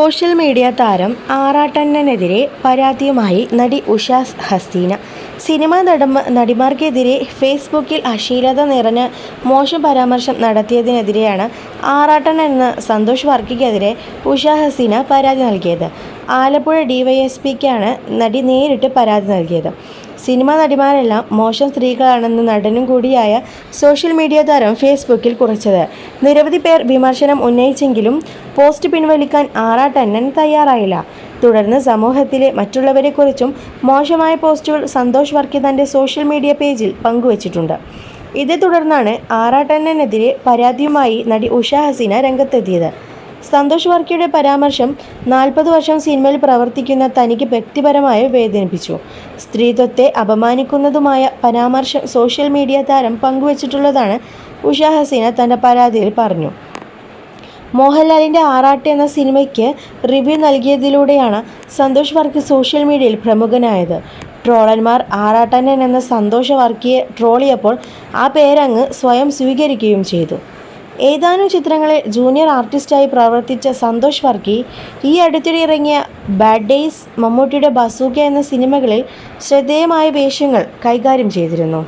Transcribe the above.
Social media താരം ആറാട്ടണ്ണനെതിരെ പരാതിയുമായി നടി ഉഷ ഹസീന. സിനിമാ നടിമാർക്കെതിരെ ഫേസ്ബുക്കിൽ അശ്ലീലത നിറഞ്ഞ മോശം പരാമർശം നടത്തിയതിനെതിരെയാണ് ആറാട്ടണ്ണൻ എന്ന സന്തോഷ് വർക്കിക്കെതിരെ ഉഷ ഹസീന പരാതി നൽകിയത്. ആലപ്പുഴ ഡിവൈഎസ്പിക്കാണ് നടി നേരിട്ട് പരാതി നൽകിയത്. സിനിമാ നടിമാരെല്ലാം മോശം സ്ത്രീകളാണെന്ന് നടനും കൂടിയായ സോഷ്യൽ മീഡിയ താരം ഫേസ്ബുക്കിൽ കുറിച്ചത്. നിരവധി പേർ വിമർശനം ഉന്നയിച്ചെങ്കിലും പോസ്റ്റ് പിൻവലിക്കാൻ ആറാട്ടണ്ണൻ തയ്യാറായില്ല. തുടർന്ന് സമൂഹത്തിലെ മറ്റുള്ളവരെക്കുറിച്ചും മോശമായ പോസ്റ്റുകൾ സന്തോഷ് വർക്കി തൻ്റെ സോഷ്യൽ മീഡിയ പേജിൽ പങ്കുവച്ചിട്ടുണ്ട്. ഇതേ തുടർന്നാണ് ആറാട്ടണ്ണനെതിരെ പരാതിയുമായി നടി ഉഷ ഹസീന രംഗത്തെത്തിയത്. സന്തോഷ് വർക്കിയുടെ പരാമർശം 40 വർഷം സിനിമയിൽ പ്രവർത്തിക്കുന്ന തനിക്ക് വ്യക്തിപരമായി വേദനിപ്പിച്ചു. സ്ത്രീത്വത്തെ അപമാനിക്കുന്നതുമായ പരാമർശം സോഷ്യൽ മീഡിയ താരം പങ്കുവച്ചിട്ടുള്ളതാണ് ഉഷ ഹസീന തൻ്റെ പരാതിയിൽ പറഞ്ഞു. മോഹൻലാലിൻ്റെ ആറാട്ട് എന്ന സിനിമയ്ക്ക് റിവ്യൂ നൽകിയതിലൂടെയാണ് സന്തോഷ് വർക്കി സോഷ്യൽ മീഡിയയിൽ പ്രമുഖനായത്. ട്രോളന്മാർ ആറാട്ടണ്ണൻ എന്ന സന്തോഷ് വർക്കിയെ ട്രോളിയപ്പോൾ ആ പേരങ്ങ് സ്വയം സ്വീകരിക്കുകയും ചെയ്തു. ഏതാനും ചിത്രങ്ങളിൽ ജൂനിയർ ആർട്ടിസ്റ്റായി പ്രവർത്തിച്ച സന്തോഷ് വർക്കി ഈ അടുത്തിടെ ഇറങ്ങിയ ബാഡ് ഡേയ്സ്, മമ്മൂട്ടിയുടെ ബസൂക്ക എന്ന സിനിമകളിൽ ശ്രദ്ധേയമായ വേഷങ്ങൾ കൈകാര്യം ചെയ്തിരുന്നു.